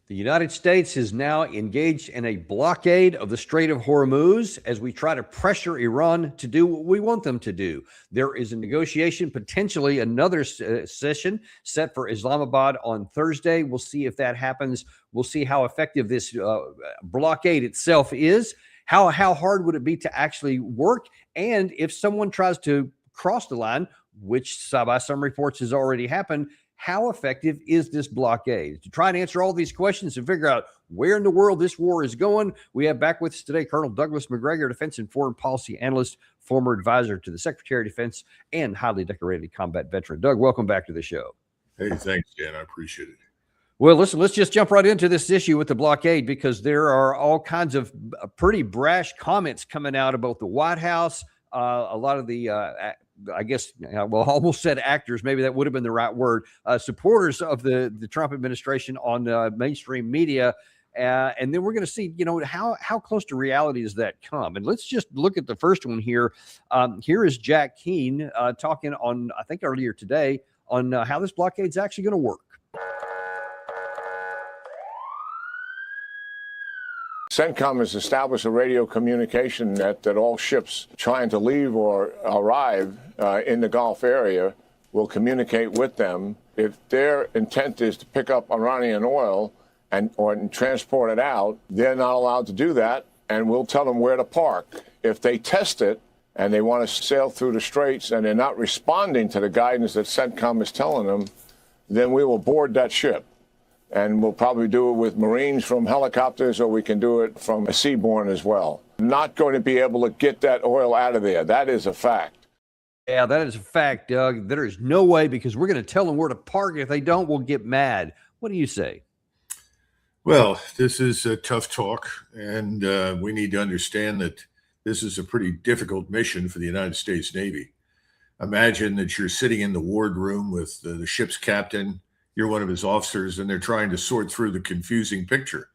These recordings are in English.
The United States is now engaged in a blockade of the Strait of Hormuz as we try to pressure Iran to do what we want them to do. There is a negotiation, potentially another session set for Islamabad on Thursday. We'll see if that happens. We'll see how effective this blockade itself is. How hard would it be to actually work? And if someone tries to cross the line, which by some reports has already happened, how effective is this blockade? To try and answer all these questions and figure out where in the world this war is going, we have back with us today Colonel Douglas Magregor, defense and foreign policy analyst, former advisor to the Secretary of Defense, and highly decorated combat veteran. Doug, welcome back to the show. Hey, thanks, Dan. I appreciate it. Well, listen, let's just jump right into this issue with the blockade, because there are all kinds of pretty brash comments coming out about the White House. A lot of the I guess, well, almost said actors, maybe that would have been the right word, supporters of the Trump administration on mainstream media. And then we're going to see, how close to reality does that come? And let's just look at the first one here. Here is Jack Keane talking on, I think earlier today, on how this blockade is actually going to work. CENTCOM has established a radio communication net that all ships trying to leave or arrive in the Gulf area will communicate with them. If their intent is to pick up Iranian oil or transport it out, they're not allowed to do that, and we'll tell them where to park. If they test it and they want to sail through the straits and they're not responding to the guidance that CENTCOM is telling them, then we will board that ship. And we'll probably do it with Marines from helicopters, or we can do it from a seaborne as well. Not going to be able to get that oil out of there. That is a fact. Yeah, that is a fact, Doug. There is no way, because we're going to tell them where to park. If they don't, we'll get mad. What do you say? Well, this is a tough talk, and we need to understand that this is a pretty difficult mission for the United States Navy. Imagine that you're sitting in the wardroom with the ship's captain. You're one of his officers, and they're trying to sort through the confusing picture.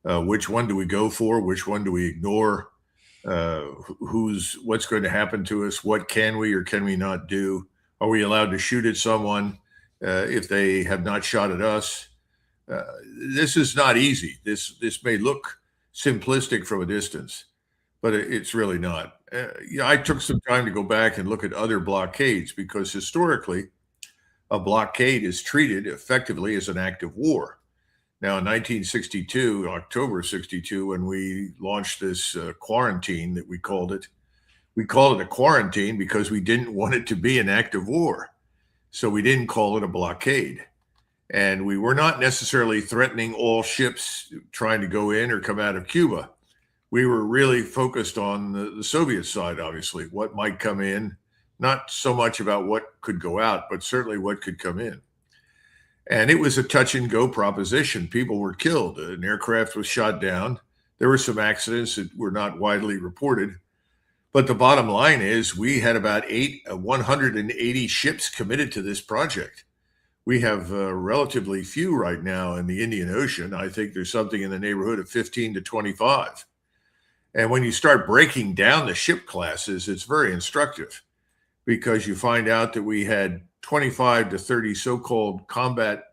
Which one do we go for? Which one do we ignore? What's going to happen to us? What can we or can we not do? Are we allowed to shoot at someone if they have not shot at us? This is not easy. This may look simplistic from a distance, but it's really not. I took some time to go back and look at other blockades, because historically, a blockade is treated effectively as an act of war. Now, in 1962, October 62, when we launched this quarantine that we called it a quarantine because we didn't want it to be an act of war. So we didn't call it a blockade. And we were not necessarily threatening all ships trying to go in or come out of Cuba. We were really focused on the Soviet side, obviously, what might come in. Not so much about what could go out, but certainly what could come in. And it was a touch and go proposition. People were killed. An aircraft was shot down. There were some accidents that were not widely reported. But the bottom line is we had about 180 ships committed to this project. We have relatively few right now in the Indian Ocean. I think there's something in the neighborhood of 15 to 25. And when you start breaking down the ship classes, it's very instructive, because you find out that we had 25 to 30 so-called combat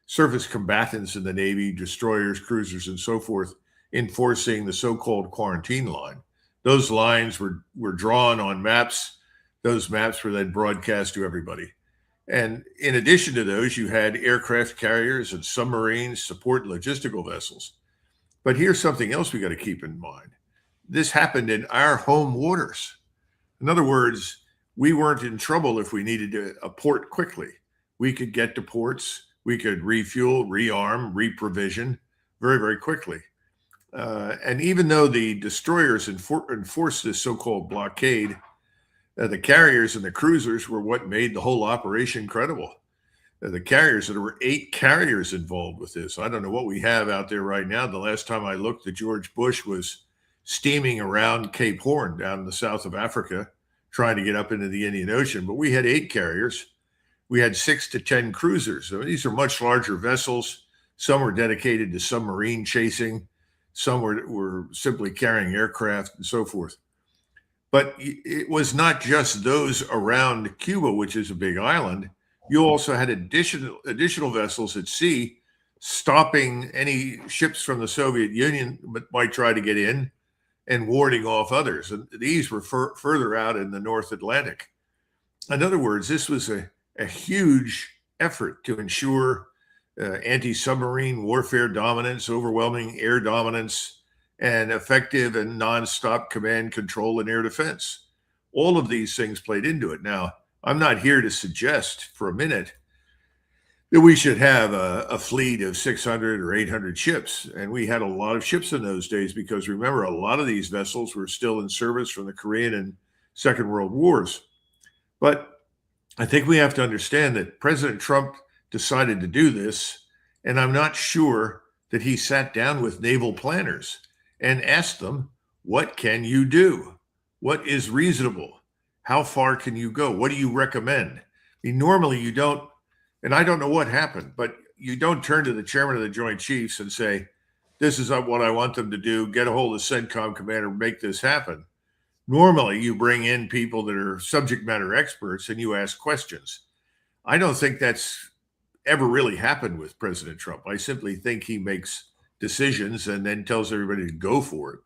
surface combatants in the Navy, destroyers, cruisers, and so forth, enforcing the so-called quarantine line. Those lines were drawn on maps. Those maps were then broadcast to everybody. And in addition to those, you had aircraft carriers and submarines, support logistical vessels. But here's something else we got to keep in mind. This happened in our home waters. In other words, we weren't in trouble if we needed to port quickly. We could get to ports. We could refuel, rearm, reprovision very, very quickly. And even though the destroyers enforced this so-called blockade, the carriers and the cruisers were what made the whole operation credible. The carriers, there were 8 carriers involved with this. I don't know what we have out there right now. The last time I looked, the George Bush was steaming around Cape Horn down in the south of Africa, trying to get up into the Indian Ocean. But we had 8 carriers. We had 6 to 10 cruisers. So these are much larger vessels. Some were dedicated to submarine chasing. Some were simply carrying aircraft and so forth. But it was not just those around Cuba, which is a big island. You also had additional vessels at sea stopping any ships from the Soviet Union that might try to get in and warding off others. And these were further out in the North Atlantic. In other words, this was a huge effort to ensure anti-submarine warfare dominance, overwhelming air dominance, and effective and nonstop command, control, and air defense. All of these things played into it. Now, I'm not here to suggest for a minute that we should have a fleet of 600 or 800 ships. And we had a lot of ships in those days because, remember, a lot of these vessels were still in service from the Korean and Second World Wars. But I think we have to understand that President Trump decided to do this, and I'm not sure that he sat down with naval planners and asked them, what can you do? What is reasonable? How far can you go? What do you recommend? I mean, normally you don't, and I don't know what happened, but you don't turn to the chairman of the Joint Chiefs and say, this is what I want them to do. Get a hold of the CENTCOM commander, make this happen. Normally, you bring in people that are subject matter experts and you ask questions. I don't think that's ever really happened with President Trump. I simply think he makes decisions and then tells everybody to go for it.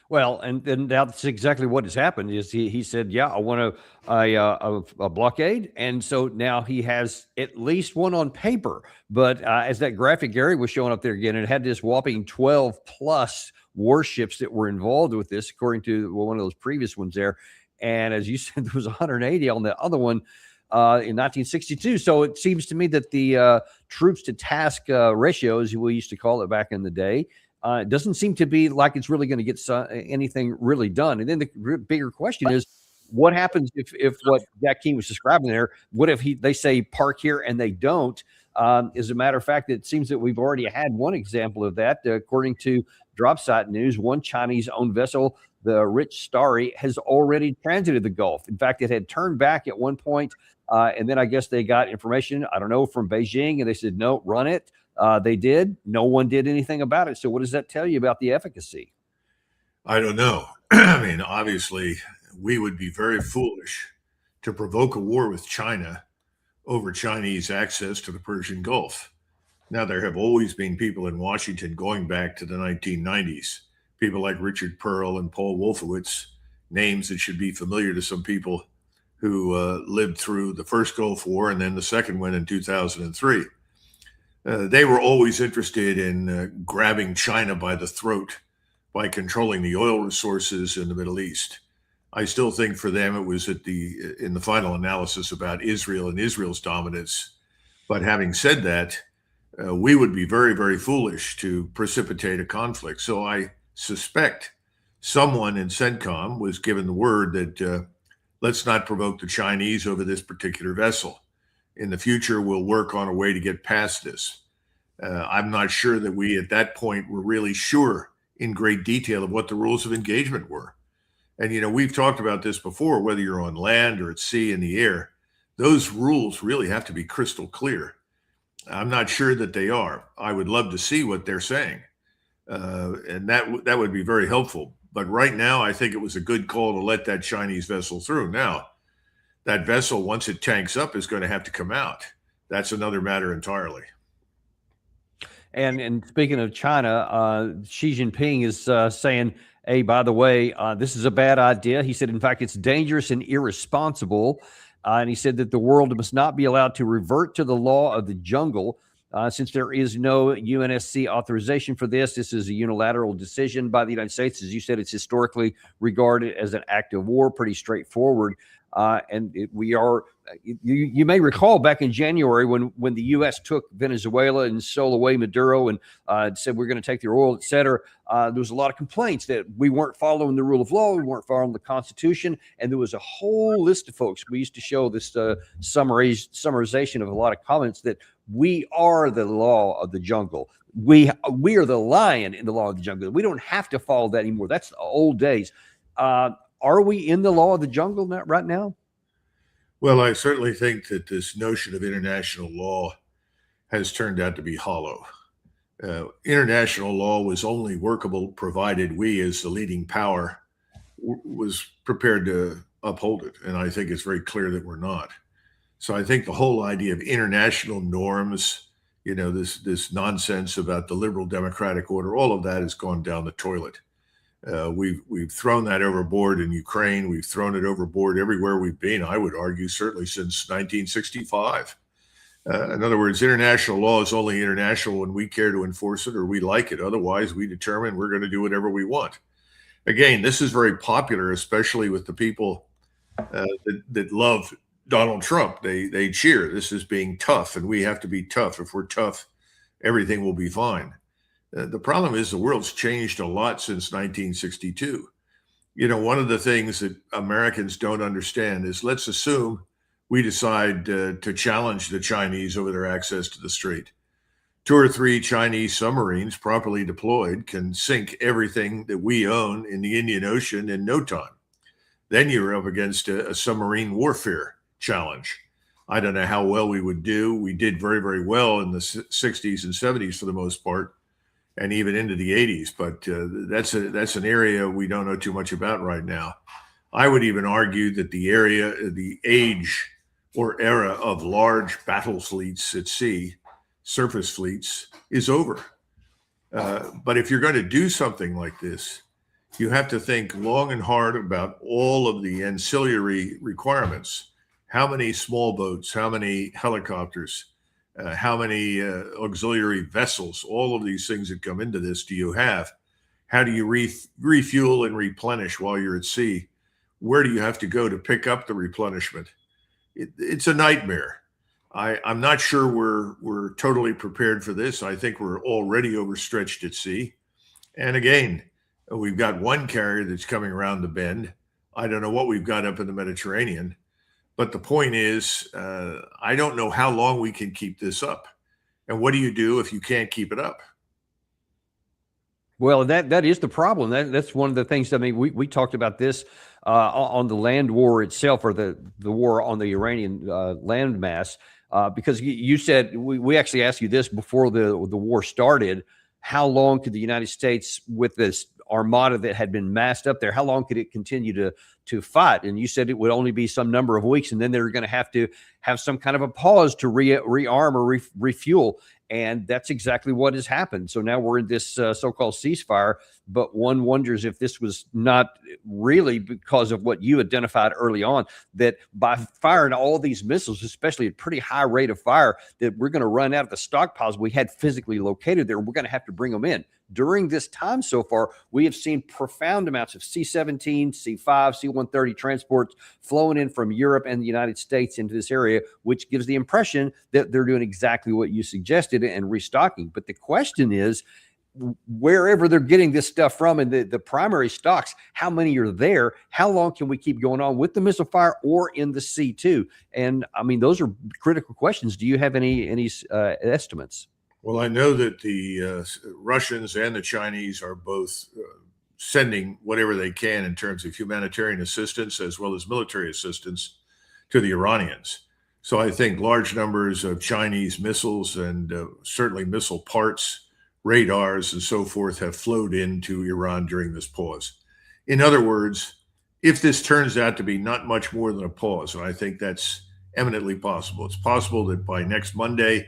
Well, and that's exactly what has happened. Is he said, yeah, I want a blockade, and so now he has at least one on paper. But as that graphic Gary was showing up there again, it had this whopping 12 plus warships that were involved with this, according to one of those previous ones there. And as you said, there was 180 on the other one in 1962. So it seems to me that the troops to task ratio, as we used to call it back in the day, it doesn't seem to be like it's really going to get anything really done. And then the bigger question is, what happens if what Jack King was describing there, what if they say park here and they don't? As a matter of fact, it seems that we've already had one example of that. According to drop site news, one Chinese-owned vessel, the Rich Starry, has already transited the Gulf. In fact, it had turned back at one point, and then I guess they got information, I don't know, from Beijing, and they said, no, run it. They did. No one did anything about it. So what does that tell you about the efficacy? I don't know. I mean, obviously, we would be very foolish to provoke a war with China over Chinese access to the Persian Gulf. Now, there have always been people in Washington going back to the 1990s, people like Richard Pearl and Paul Wolfowitz, names that should be familiar to some people who lived through the first Gulf War and then the second one in 2003. They were always interested in grabbing China by the throat by controlling the oil resources in the Middle East. I still think for them it was in the final analysis about Israel and Israel's dominance. But having said that, we would be very, very foolish to precipitate a conflict. So I suspect someone in CENTCOM was given the word that let's not provoke the Chinese over this particular vessel. In the future, we'll work on a way to get past this. I'm not sure that we, at that point, were really sure in great detail of what the rules of engagement were. And, you know, we've talked about this before, whether you're on land or at sea, in the air, those rules really have to be crystal clear. I'm not sure that they are. I would love to see what they're saying. And that would be very helpful. But right now, I think it was a good call to let that Chinese vessel through. Now, that vessel, once it tanks up, is going to have to come out. That's another matter entirely. And speaking of China, Xi Jinping is saying, hey, by the way, this is a bad idea. He said, in fact, it's dangerous and irresponsible. And he said that the world must not be allowed to revert to the law of the jungle. Since there is no UNSC authorization for this, this is a unilateral decision by the United States. As you said, it's historically regarded as an act of war, pretty straightforward. You may recall back in January when the U.S. took Venezuela and stole away Maduro and said we're going to take their oil, et cetera. There was a lot of complaints that we weren't following the rule of law, we weren't following the Constitution, and there was a whole list of folks. We used to show this summarization of a lot of comments that we are the law of the jungle. We are the lion in the law of the jungle. We don't have to follow that anymore. That's the old days. Are we in the law of the jungle right now? Well, I certainly think that this notion of international law has turned out to be hollow. International law was only workable provided we, as the leading power, was prepared to uphold it. And I think it's very clear that we're not. So I think the whole idea of international norms, this nonsense about the liberal democratic order, all of that has gone down the toilet. We've thrown that overboard in Ukraine. We've thrown it overboard everywhere we've been, I would argue, certainly since 1965. In other words, international law is only international when we care to enforce it or we like it. Otherwise, we determine we're going to do whatever we want. Again, this is very popular, especially with the people that love Donald Trump. They cheer. This is being tough, and we have to be tough. If we're tough, everything will be fine. The problem is the world's changed a lot since 1962. One of the things that Americans don't understand is, let's assume we decide to challenge the Chinese over their access to the strait. 2 or 3 Chinese submarines properly deployed can sink everything that we own in the Indian Ocean in no time. Then you're up against a submarine warfare challenge. I don't know how well we would do. We did very, very well in the 60s and 70s for the most part, and even into the 80s. But that's an area we don't know too much about right now. I would even argue that the age or era of large battle fleets at sea, surface fleets, is over. But if you're going to do something like this, you have to think long and hard about all of the ancillary requirements. How many small boats, how many helicopters, how many auxiliary vessels, all of these things that come into this do you have? How do you refuel and replenish while you're at sea? Where do you have to go to pick up the replenishment? It's a nightmare. I'm not sure we're totally prepared for this. I think we're already overstretched at sea. And again, we've got one carrier that's coming around the bend. I don't know what we've got up in the Mediterranean. But the point is, I don't know how long we can keep this up. And what do you do if you can't keep it up? Well, that is the problem. That's one of the things. I mean, we talked about this on the land war itself, or the war on the Iranian landmass, because you said, we actually asked you this before the war started. How long could the United States, with this armada that had been massed up there, how long could it continue to fight? And you said it would only be some number of weeks, and then they're going to have some kind of a pause to rearm or refuel. And that's exactly what has happened. So now we're in this so-called ceasefire, but one wonders if this was not really because of what you identified early on, that by firing all these missiles, especially at pretty high rate of fire, that we're going to run out of the stockpiles we had physically located there. We're going to have to bring them in. During this time so far, we have seen profound amounts of C-17, C-5, C-130 transports flowing in from Europe and the United States into this area, which gives the impression that they're doing exactly what you suggested and restocking. But the question is, wherever they're getting this stuff from and the primary stocks, how many are there? How long can we keep going on with the missile fire or in the sea too? And I mean, those are critical questions. Do you have any estimates? Well, I know that the Russians and the Chinese are both sending whatever they can in terms of humanitarian assistance as well as military assistance to the Iranians. So I think large numbers of Chinese missiles and certainly missile parts, radars, and so forth have flowed into Iran during this pause. In other words, if this turns out to be not much more than a pause, and I think that's eminently possible, it's possible that by next Monday,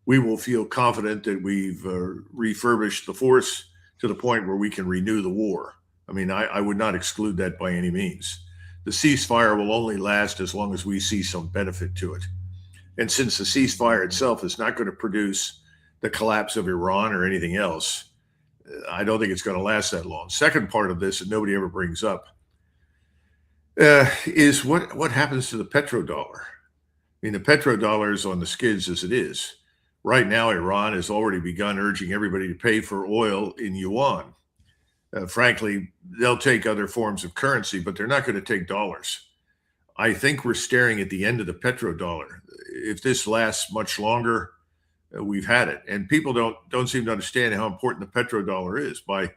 we will feel confident that we've refurbished the force to the point where we can renew the war. I mean, I would not exclude that by any means. The ceasefire will only last as long as we see some benefit to it. And since the ceasefire itself is not going to produce the collapse of Iran or anything else, I don't think it's going to last that long. Second part of this that nobody ever brings up is what happens to the petrodollar. I mean, the petrodollar is on the skids as it is. Right now, Iran has already begun urging everybody to pay for oil in yuan. Frankly, they'll take other forms of currency, but they're not going to take dollars. I think we're staring at the end of the petrodollar. If this lasts much longer, we've had it. And people don't seem to understand how important the petrodollar is. By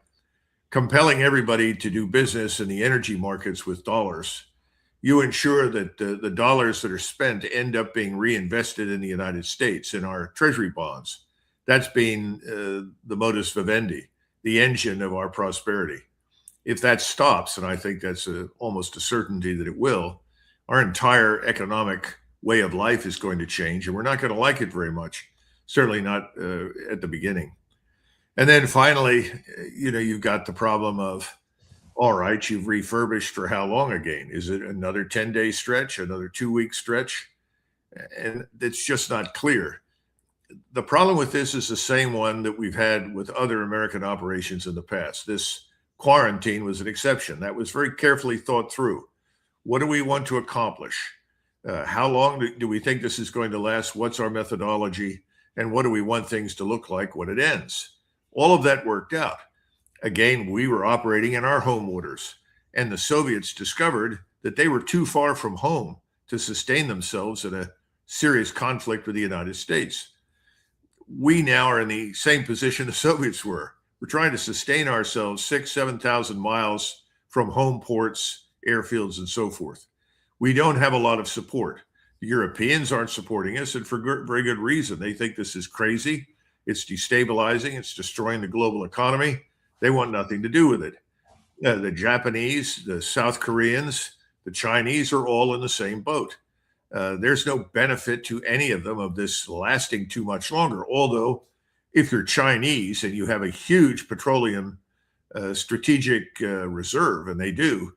compelling everybody to do business in the energy markets with dollars, you ensure that the dollars that are spent end up being reinvested in the United States in our treasury bonds. That's being the modus vivendi, the engine of our prosperity. If that stops, and I think that's almost a certainty that it will, our entire economic way of life is going to change, and we're not going to like it very much. Certainly not at the beginning. And then finally, you've got the problem of, all right, you've refurbished for how long again? Is it another 10-day stretch, another 2-week stretch? And it's just not clear. The problem with this is the same one that we've had with other American operations in the past. This quarantine was an exception. That was very carefully thought through. What do we want to accomplish? How long do we think this is going to last? What's our methodology? And what do we want things to look like when it ends? All of that worked out. Again, we were operating in our home waters, and the Soviets discovered that they were too far from home to sustain themselves in a serious conflict with the United States. We now are in the same position the Soviets were. We're trying to sustain ourselves 6,000 to 7,000 miles from home ports, airfields, and so forth. We don't have a lot of support. The Europeans aren't supporting us, and for very good reason. They think this is crazy. It's destabilizing. It's destroying the global economy. They want nothing to do with it. The Japanese, the South Koreans, the Chinese are all in the same boat. There's no benefit to any of them of this lasting too much longer. Although, if you're Chinese and you have a huge petroleum strategic reserve, and they do,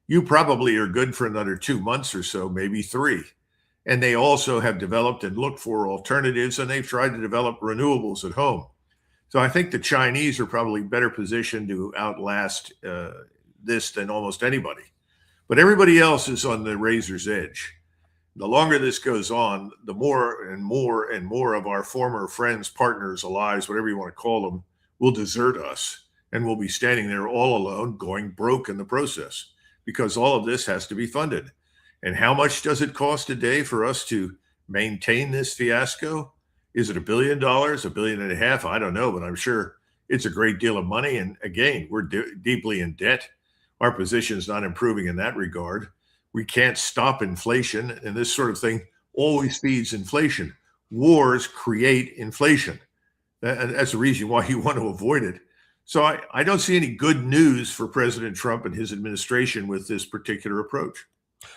you probably are good for another 2 months or so, maybe 3. And they also have developed and looked for alternatives, and they've tried to develop renewables at home. So I think the Chinese are probably better positioned to outlast this than almost anybody. But everybody else is on the razor's edge. The longer this goes on, the more and more and more of our former friends, partners, allies, whatever you want to call them, will desert us, and we'll be standing there all alone, going broke in the process, because all of this has to be funded. And how much does it cost a day for us to maintain this fiasco? Is it $1 billion, $1.5 billion? I don't know, but I'm sure it's a great deal of money. And again, we're deeply in debt. Our position is not improving in that regard. We can't stop inflation, and this sort of thing always feeds inflation. Wars create inflation. And that's the reason why you want to avoid it. So I don't see any good news for President Trump and his administration with this particular approach.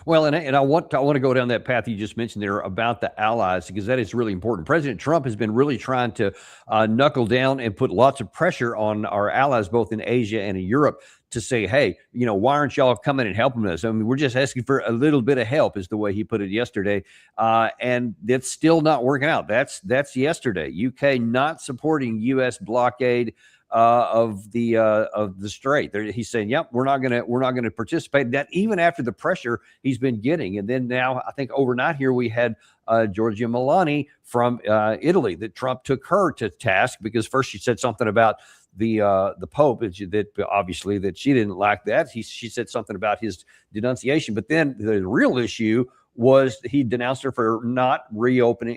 Well, and I want to go down that path you just mentioned there about the allies, because that is really important. President Trump has been really trying to knuckle down and put lots of pressure on our allies, both in Asia and in Europe, to say, hey, why aren't y'all coming and helping us? I mean, we're just asking for a little bit of help, is the way he put it yesterday. And that's still not working out. That's yesterday. UK not supporting U.S. blockade of the strait. He's saying, "Yep, we're not gonna participate." That even after the pressure he's been getting, and then now I think overnight here we had Giorgia Meloni from Italy, that Trump took her to task because first she said something about the Pope, that obviously that she didn't like that. She said something about his denunciation, but then the real issue was he denounced her for not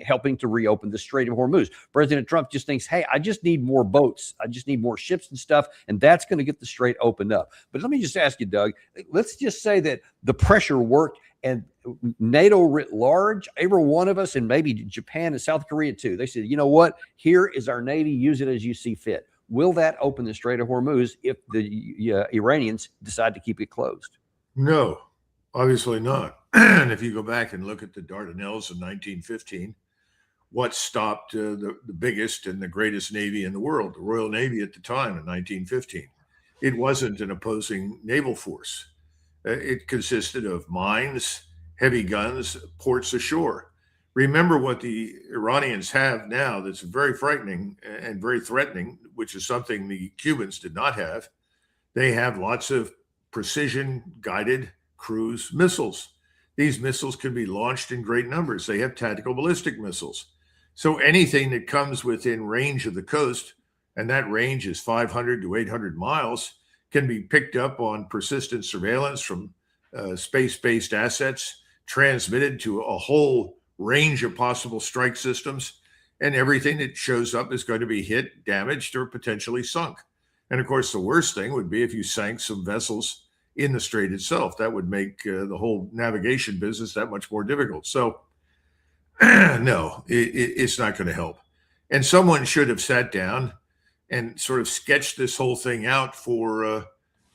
helping to reopen the Strait of Hormuz. President Trump just thinks, hey, I just need more boats. I just need more ships and stuff, and that's going to get the strait opened up. But let me just ask you, Doug, let's just say that the pressure worked and NATO writ large, every one of us, and maybe Japan and South Korea too, they said, you know what, here is our Navy, use it as you see fit. Will that open the Strait of Hormuz if the Iranians decide to keep it closed? No, obviously not. And if you go back and look at the Dardanelles in 1915, what stopped the biggest and the greatest Navy in the world, the Royal Navy at the time in 1915? It wasn't an opposing naval force. It consisted of mines, heavy guns, ports ashore. Remember what the Iranians have now that's very frightening and very threatening, which is something the Cubans did not have. They have lots of precision-guided cruise missiles. These missiles can be launched in great numbers. They have tactical ballistic missiles. So anything that comes within range of the coast, and that range is 500 to 800 miles, can be picked up on persistent surveillance from space-based assets, transmitted to a whole range of possible strike systems, and everything that shows up is going to be hit, damaged, or potentially sunk. And of course, the worst thing would be if you sank some vessels in the strait itself. That would make the whole navigation business that much more difficult. So no, it's not going to help. And someone should have sat down and sort of sketched this whole thing out for,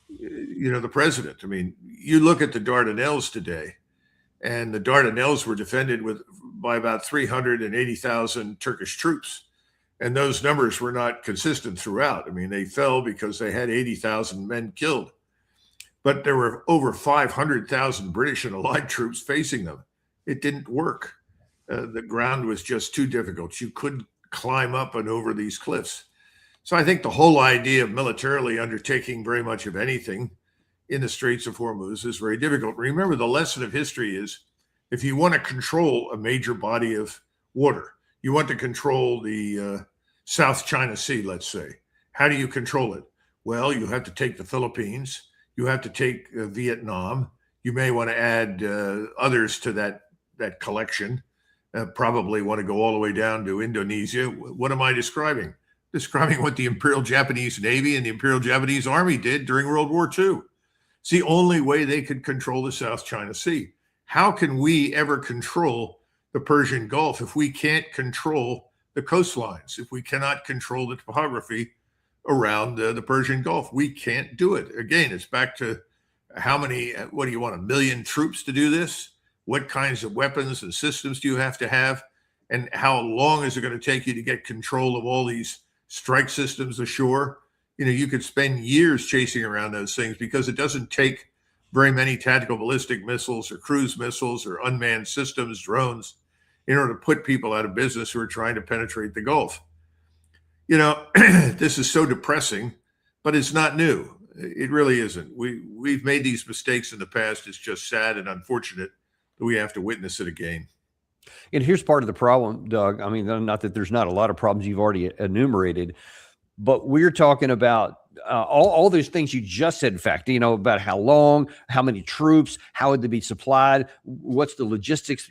the president. I mean, you look at the Dardanelles today, and the Dardanelles were defended by about 380,000 Turkish troops. And those numbers were not consistent throughout. I mean, they fell because they had 80,000 men killed. But there were over 500,000 British and Allied troops facing them. It didn't work. The ground was just too difficult. You couldn't climb up and over these cliffs. So I think the whole idea of militarily undertaking very much of anything in the Straits of Hormuz is very difficult. Remember, the lesson of history is if you want to control a major body of water, you want to control the South China Sea, let's say. How do you control it? Well, you have to take the Philippines. You have to take Vietnam. You may want to add others to that collection. Probably want to go all the way down to Indonesia. What am I describing? Describing what the Imperial Japanese Navy and the Imperial Japanese Army did during World War II. It's the only way they could control the South China Sea. How can we ever control the Persian Gulf if we can't control the coastlines, if we cannot control the topography around the Persian Gulf? We can't do it. Again, it's back to how many, what do you want, 1 million troops to do this? What kinds of weapons and systems do you have to have? And how long is it going to take you to get control of all these strike systems ashore? You know, you could spend years chasing around those things because it doesn't take very many tactical ballistic missiles or cruise missiles or unmanned systems, drones, in order to put people out of business who are trying to penetrate the Gulf. You know, this is so depressing, but it's not new. It really isn't. We've made these mistakes in the past. It's just sad and unfortunate that we have to witness it again. And here's part of the problem, Doug. I mean, not that there's not a lot of problems you've already enumerated, but we're talking about all those things you just said. In fact, you know, about how long, how many troops, how would they be supplied, what's the logistics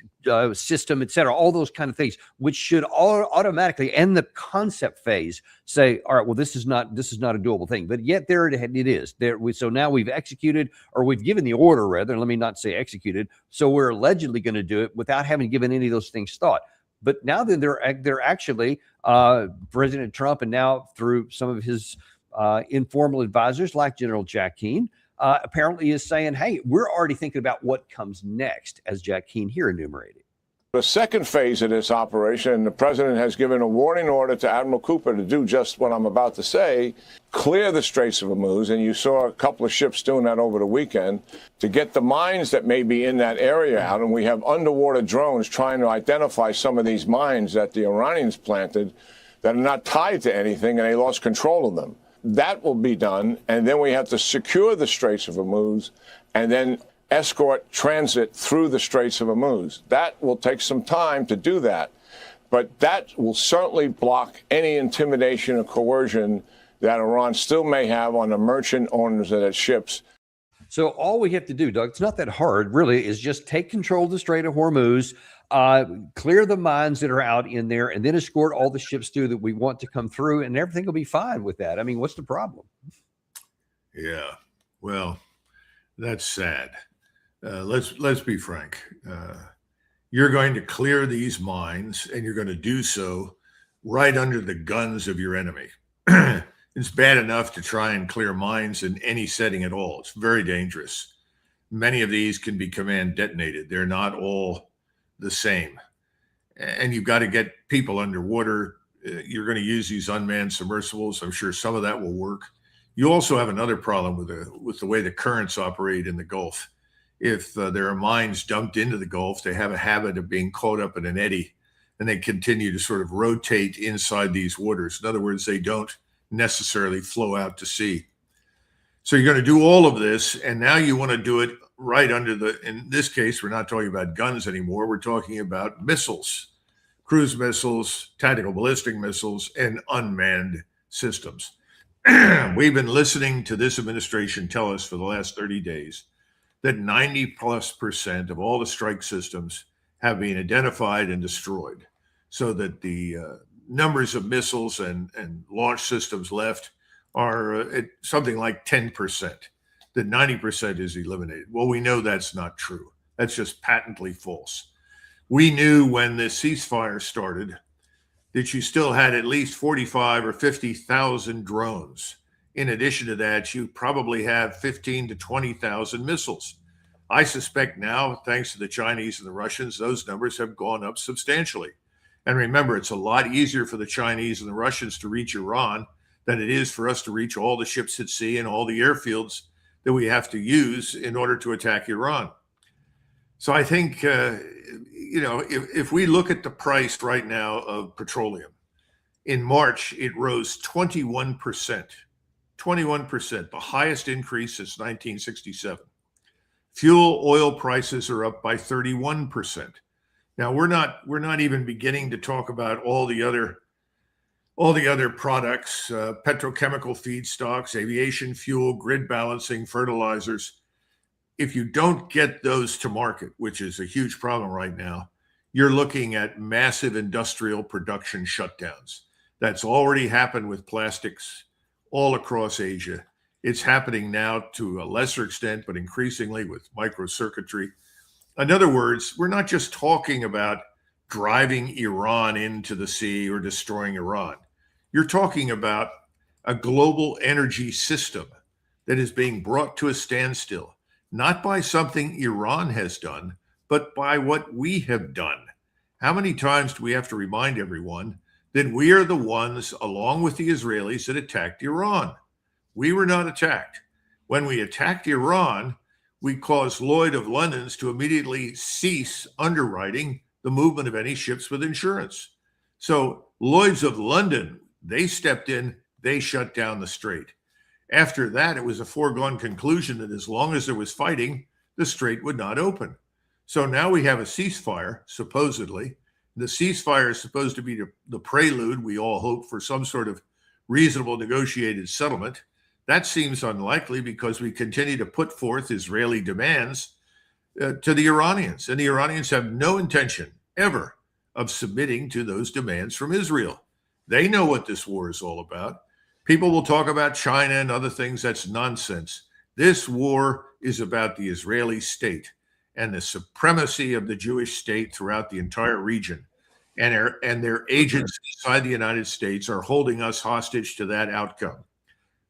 system, et cetera, all those kind of things, which should all automatically end the concept phase say, all right, well, this is not a doable thing. But yet there it is. So now we've executed, or we've given the order, rather, let me not say executed. So we're allegedly going to do it without having given any of those things thought. But now that they're actually President Trump, and now through some of his informal advisors like General Jack Keane, apparently is saying, hey, we're already thinking about what comes next, as Jack Keane here enumerated. The second phase of this operation, the president has given a warning order to Admiral Cooper to do just what I'm about to say, clear the Straits of Hormuz, and you saw a couple of ships doing that over the weekend, to get the mines that may be in that area out. And we have underwater drones trying to identify some of these mines that the Iranians planted that are not tied to anything, and they lost control of them. That will be done, and then we have to secure the Straits of Hormuz and then escort transit through the Straits of Hormuz. That will take some time to do that, but that will certainly block any intimidation or coercion that Iran still may have on the merchant owners of its ships. So all we have to do, Doug, it's not that hard, really, is just take control of the Strait of Hormuz, clear the mines that are out in there, and then escort all the ships through that we want to come through, and everything will be fine with that. I mean, what's the problem? Yeah, well, that's sad. Let's be frank. You're going to clear these mines, and you're going to do so right under the guns of your enemy. It's bad enough to try and clear mines in any setting at all. It's very dangerous. Many of these can be command detonated. They're not all the same. And you've got to get people underwater. You're going to use these unmanned submersibles. I'm sure some of that will work. You also have another problem with the way the currents operate in the Gulf. If there are mines dumped into the Gulf, they have a habit of being caught up in an eddy, and they continue to sort of rotate inside these waters. In other words, they don't necessarily flow out to sea. So you're going to do all of this, and now you want to do it right under in this case, we're not talking about guns anymore. We're talking about missiles, cruise missiles, tactical ballistic missiles, and unmanned systems. We've been listening to this administration tell us for the last 30 days that 90+% of all the strike systems have been identified and destroyed, so that the numbers of missiles and launch systems left are at something like 10%, that 90% is eliminated. Well, we know that's not true. That's just patently false. We knew when the ceasefire started that you still had at least 45 or 50,000 drones. In addition to that, you probably have 15 to 20,000 missiles. I suspect now, thanks to the Chinese and the Russians, those numbers have gone up substantially. And remember, it's a lot easier for the Chinese and the Russians to reach Iran than it is for us to reach all the ships at sea and all the airfields that we have to use in order to attack Iran. So I think, if we look at the price right now of petroleum, in March, it rose 21%, 21%, the highest increase since 1967. Fuel oil prices are up by 31%. Now we're not even beginning to talk about all the other products, petrochemical feedstocks, aviation fuel, grid balancing, fertilizers. If you don't get those to market, which is a huge problem right now, you're looking at massive industrial production shutdowns. That's already happened with plastics all across Asia. It's happening now to a lesser extent, but increasingly with microcircuitry. In other words, we're not just talking about driving Iran into the sea or destroying Iran. You're talking about a global energy system that is being brought to a standstill, not by something Iran has done, but by what we have done. How many times do we have to remind everyone that we are the ones, along with the Israelis, that attacked Iran? We were not attacked. When we attacked Iran, we caused Lloyd of London's to immediately cease underwriting the movement of any ships with insurance. So Lloyd's of London, they stepped in, they shut down the strait. After that, it was a foregone conclusion that as long as there was fighting, the strait would not open. So now we have a ceasefire, supposedly. The ceasefire is supposed to be the prelude, we all hope, for some sort of reasonable negotiated settlement. That seems unlikely because we continue to put forth Israeli demands to the Iranians. And the Iranians have no intention ever of submitting to those demands from Israel. They know what this war is all about. People will talk about China and other things. That's nonsense. This war is about the Israeli state and the supremacy of the Jewish state throughout the entire region. And their agents inside the United States are holding us hostage to that outcome.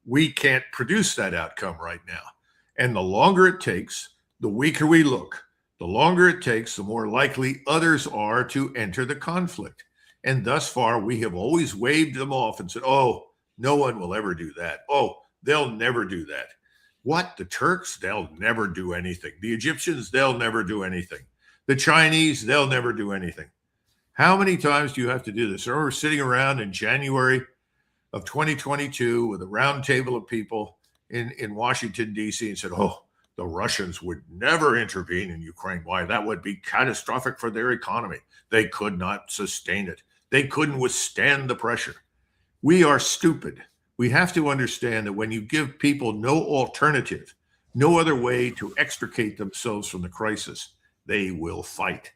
We can't produce that outcome right now. And the longer it takes, the weaker we look. The longer it takes, the more likely others are to enter the conflict. And thus far, we have always waved them off and said, oh, no one will ever do that. Oh, they'll never do that. What? The Turks? They'll never do anything. The Egyptians? They'll never do anything. The Chinese? They'll never do anything. How many times do you have to do this? I remember sitting around in January of 2022 with a round table of people in Washington, D.C. and said, oh, the Russians would never intervene in Ukraine. Why? That would be catastrophic for their economy. They could not sustain it. They couldn't withstand the pressure. We are stupid. We have to understand that when you give people no alternative, no other way to extricate themselves from the crisis, they will fight.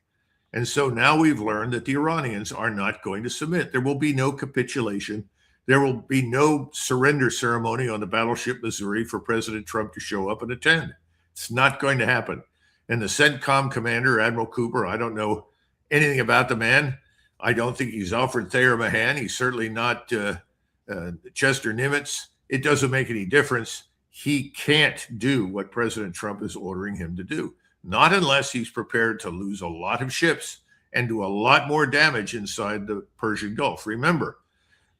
And so now we've learned that the Iranians are not going to submit. There will be no capitulation. There will be no surrender ceremony on the battleship Missouri for President Trump to show up and attend. It's not going to happen. And the CENTCOM commander, Admiral Cooper, I don't know anything about the man. I don't think he's Alfred Thayer Mahan. He's certainly not Chester Nimitz. It doesn't make any difference. He can't do what President Trump is ordering him to do, not unless he's prepared to lose a lot of ships and do a lot more damage inside the Persian Gulf. Remember,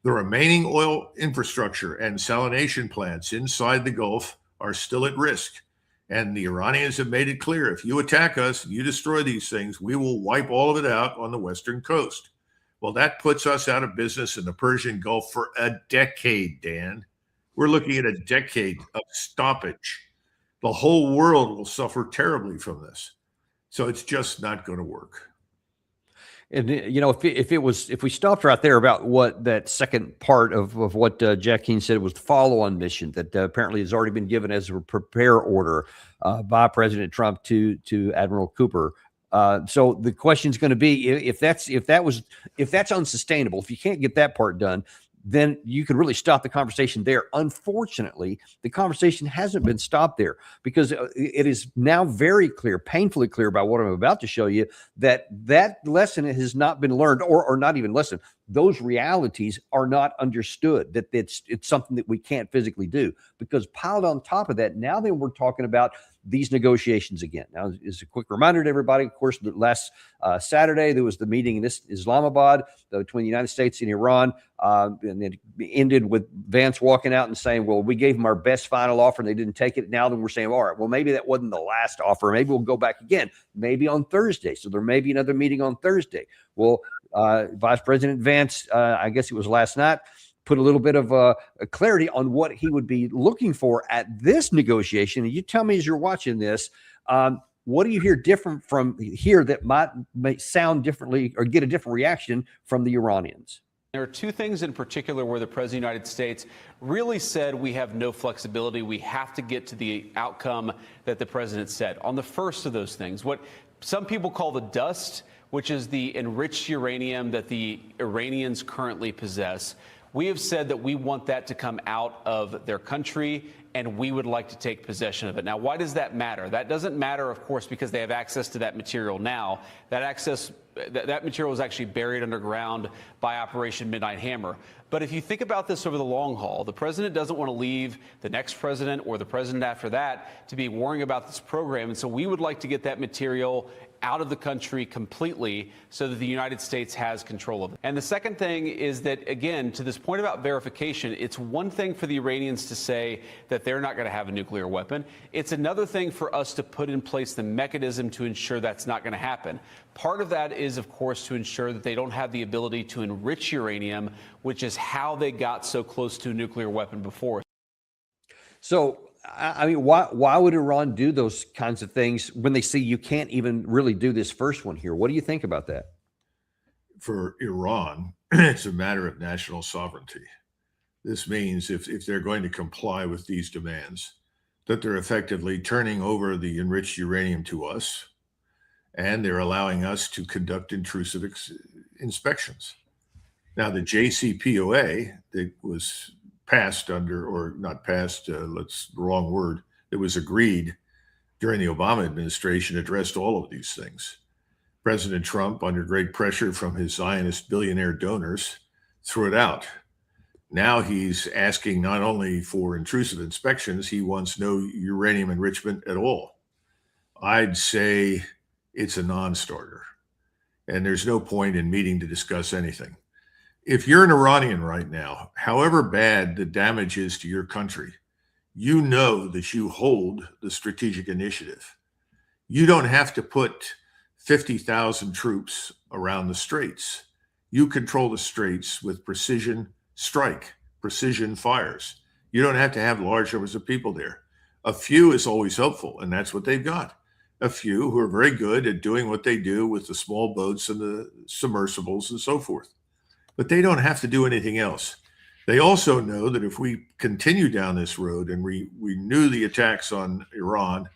the remaining oil infrastructure and salination plants inside the Gulf are still at risk. And the Iranians have made it clear, if you attack us, you destroy these things, we will wipe all of it out on the western coast. Well, that puts us out of business in the Persian Gulf for a decade, Dan. We're looking at a decade of stoppage. The whole world will suffer terribly from this. So it's just not going to work. And, if we stopped right there about what that second part of what Jack Keane said was the follow-on mission that apparently has already been given as a prepare order by President Trump to Admiral Cooper. So the question is going to be if that's unsustainable, if you can't get that part done, then you can really stop the conversation there. Unfortunately, the conversation hasn't been stopped there because it is now very clear, painfully clear by what I'm about to show you, that lesson has not been learned, or not even lesson. Those realities are not understood, that it's something that we can't physically do, because piled on top of that, now that we're talking about these negotiations again. Now, as a quick reminder to everybody, of course, last Saturday, there was the meeting in Islamabad between the United States and Iran, and it ended with Vance walking out and saying, well, we gave them our best final offer and they didn't take it. Now then we're saying, all right, well, maybe that wasn't the last offer. Maybe we'll go back again, maybe on Thursday. So there may be another meeting on Thursday. Well, Vice President Vance, I guess it was last night, put a little bit of a clarity on what he would be looking for at this negotiation. And you tell me as you're watching this, what do you hear different from here that might sound differently or get a different reaction from the Iranians? There are two things in particular where the President of the United States really said we have no flexibility. We have to get to the outcome that the President said. On the first of those things, what some people call the dust, which is the enriched uranium that the Iranians currently possess, we have said that we want that to come out of their country and we would like to take possession of it. Now, why does that matter? That doesn't matter, of course, because they have access to that material now. That material is actually buried underground by Operation Midnight Hammer. But if you think about this over the long haul, the president doesn't want to leave the next president or the president after that to be worrying about this program. And so we would like to get that material out of the country completely so that the United States has control of it. And the second thing is that, again, to this point about verification, it's one thing for the Iranians to say that they're not going to have a nuclear weapon. It's another thing for us to put in place the mechanism to ensure that's not going to happen. Part of that is, of course, to ensure that they don't have the ability to enrich uranium, which is how they got so close to a nuclear weapon before. So, I mean, why would Iran do those kinds of things when they see you can't even really do this first one here? What do you think about that? For Iran, it's a matter of national sovereignty. This means if they're going to comply with these demands, that they're effectively turning over the enriched uranium to us, and they're allowing us to conduct intrusive inspections. Now, the JCPOA that was passed under, or not passed, the wrong word, that was agreed during the Obama administration addressed all of these things. President Trump, under great pressure from his Zionist billionaire donors, threw it out. Now he's asking not only for intrusive inspections, he wants no uranium enrichment at all. I'd say it's a non-starter, and there's no point in meeting to discuss anything. If you're an Iranian right now, however bad the damage is to your country, you know that you hold the strategic initiative. You don't have to put 50,000 troops around the straits. You control the straits with precision strike, precision fires. You don't have to have large numbers of people there. A few is always helpful, and that's what they've got. A few who are very good at doing what they do with the small boats and the submersibles and so forth. But they don't have to do anything else. They also know that if we continue down this road and we renew the attacks on Iran,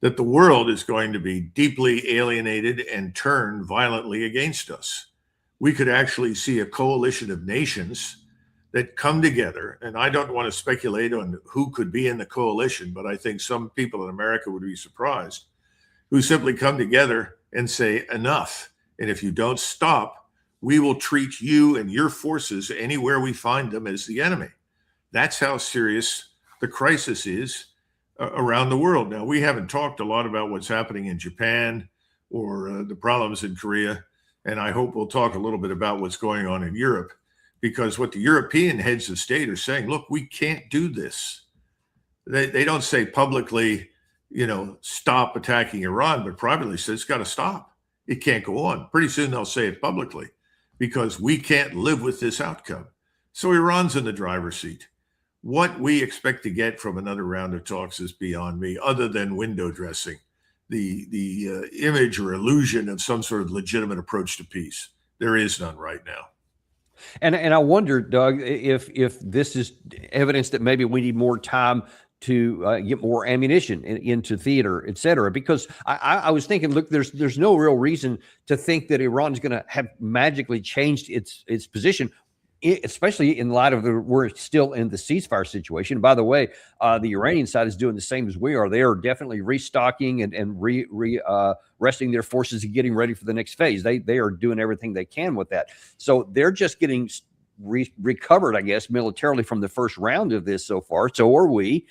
that the world is going to be deeply alienated and turn violently against us. We could actually see a coalition of nations that come together, and I don't want to speculate on who could be in the coalition, but I think some people in America would be surprised, who simply come together and say, enough. And if you don't stop, we will treat you and your forces anywhere we find them as the enemy. That's how serious the crisis is around the world. Now, we haven't talked a lot about what's happening in Japan or the problems in Korea, and I hope we'll talk a little bit about what's going on in Europe, because what the European heads of state are saying, look, we can't do this. They don't say publicly, stop attacking Iran, but privately say it's got to stop. It can't go on. Pretty soon they'll say it publicly, because we can't live with this outcome. So Iran's in the driver's seat. What we expect to get from another round of talks is beyond me, other than window dressing, the image or illusion of some sort of legitimate approach to peace. There is none right now. And I wonder, Doug, if this is evidence that maybe we need more time to get more ammunition into theater, et cetera, because I was thinking, look, there's no real reason to think that Iran is going to have magically changed its position, especially in light of we're still in the ceasefire situation. By the way, the Iranian side is doing the same as we are. They are definitely restocking and resting their forces and getting ready for the next phase. They are doing everything they can with that. So they're just getting recovered, I guess, militarily from the first round of this so far. So are we.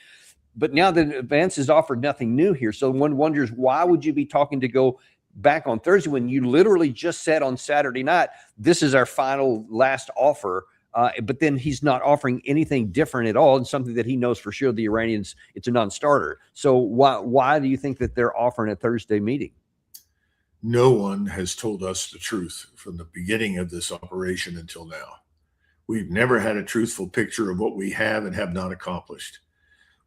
But now that Vance has offered nothing new here, so one wonders, why would you be talking to go back on Thursday when you literally just said on Saturday night, this is our final last offer? But then he's not offering anything different at all, and something that he knows for sure the Iranians, it's a non-starter. So why do you think that they're offering a Thursday meeting? No one has told us the truth from the beginning of this operation until now. We've never had a truthful picture of what we have and have not accomplished.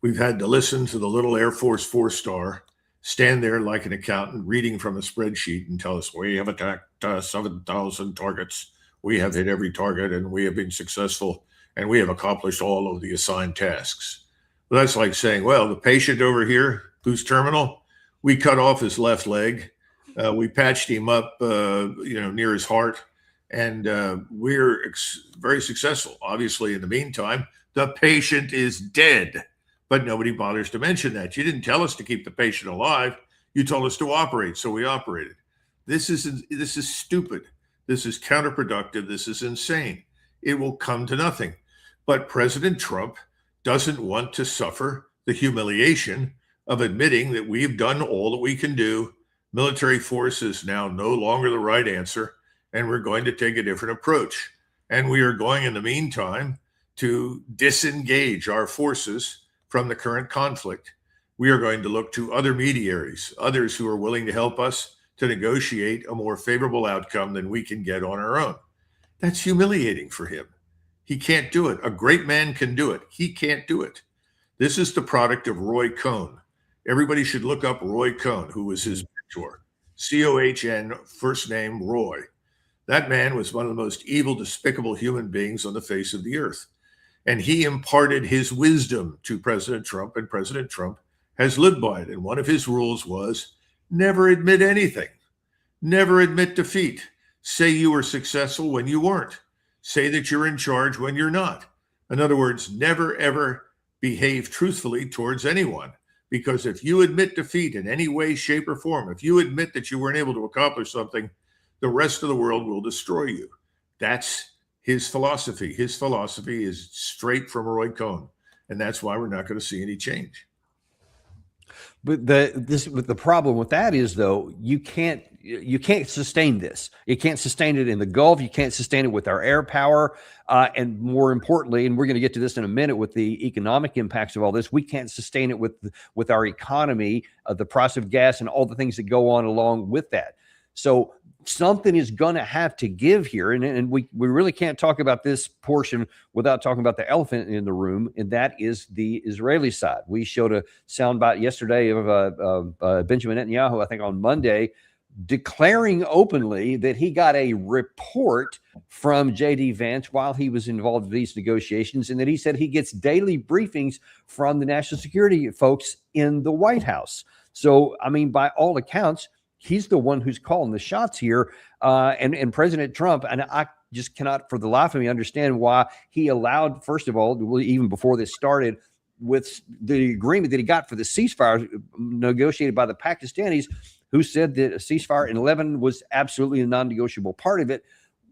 We've had to listen to the little Air Force 4-star stand there like an accountant reading from a spreadsheet and tell us, we have attacked 7,000 targets. We have hit every target, and we have been successful, and we have accomplished all of the assigned tasks. Well, that's like saying, well, the patient over here who's terminal, we cut off his left leg. We patched him up, near his heart, and we're very successful. Obviously, in the meantime, the patient is dead, but nobody bothers to mention that. You didn't tell us to keep the patient alive. You told us to operate, so we operated. This is stupid. This is counterproductive. This is insane. It will come to nothing. But President Trump doesn't want to suffer the humiliation of admitting that we've done all that we can do. Military force is now no longer the right answer, and we're going to take a different approach. And we are going, in the meantime, to disengage our forces from the current conflict. We are going to look to other mediaries, others who are willing to help us to negotiate a more favorable outcome than we can get on our own. That's humiliating for him. He can't do it. A great man can do it. He can't do it. This is the product of Roy Cohn. Everybody should look up Roy Cohn, who was his mentor. C-O-H-N, first name Roy. That man was one of the most evil, despicable human beings on the face of the earth. And he imparted his wisdom to President Trump, and President Trump has lived by it. And one of his rules was never admit anything. Never admit defeat. Say you were successful when you weren't. Say that you're in charge when you're not. In other words, never, ever behave truthfully towards anyone. Because if you admit defeat in any way, shape, or form, if you admit that you weren't able to accomplish something, the rest of the world will destroy you. That's his philosophy. His philosophy is straight from Roy Cohn. And that's why we're not going to see any change. But the problem with that is, though, you can't sustain this. You can't sustain it in the Gulf. You can't sustain it with our air power. And more importantly, and we're going to get to this in a minute with the economic impacts of all this, we can't sustain it with our economy, the price of gas, and all the things that go on along with that. So something is going to have to give here. And we really can't talk about this portion without talking about the elephant in the room, and that is the Israeli side. We showed a soundbite yesterday of Benjamin Netanyahu, I think on Monday, declaring openly that he got a report from J.D. Vance while he was involved in these negotiations, and that he said he gets daily briefings from the national security folks in the White House. So, I mean, by all accounts, he's the one who's calling the shots here. And President Trump, and I just cannot for the life of me understand why he allowed, first of all, even before this started, with the agreement that he got for the ceasefire negotiated by the Pakistanis, who said that a ceasefire in Lebanon was absolutely a non-negotiable part of it,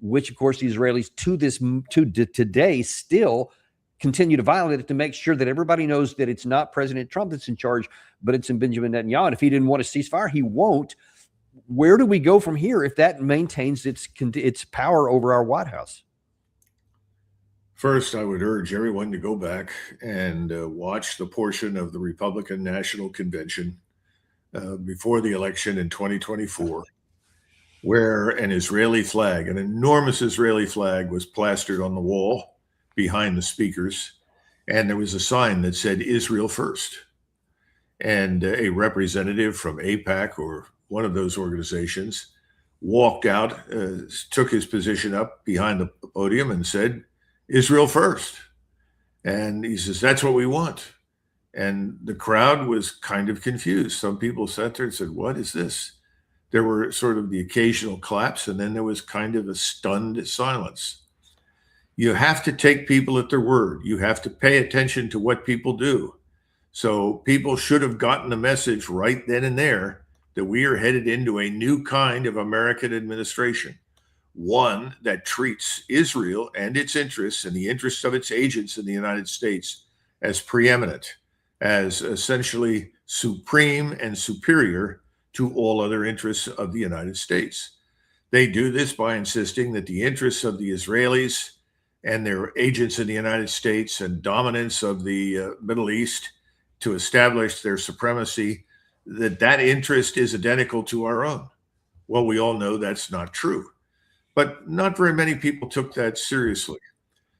which, of course, the Israelis to today still continue to violate it, to make sure that everybody knows that it's not President Trump that's in charge, but it's in Benjamin Netanyahu. And if he didn't want a ceasefire, he won't. Where do we go from here if that maintains its power over our White House? First, I would urge everyone to go back and watch the portion of the Republican National Convention before the election in 2024, where an Israeli flag, an enormous Israeli flag, was plastered on the wall behind the speakers, and there was a sign that said Israel first. And a representative from AIPAC, or one of those organizations, walked out, took his position up behind the podium and said, Israel first. And he says, that's what we want. And the crowd was kind of confused. Some people sat there and said, what is this? There were sort of the occasional claps, and then there was kind of a stunned silence. You have to take people at their word. You have to pay attention to what people do. So people should have gotten the message right then and there that we are headed into a new kind of American administration, one that treats Israel and its interests and the interests of its agents in the United States as preeminent. as essentially supreme and superior to all other interests of the United States. They do this by insisting that the interests of the Israelis and their agents in the United States and dominance of the Middle East to establish their supremacy, that interest is identical to our own. Well, we all know that's not true, but not very many people took that seriously.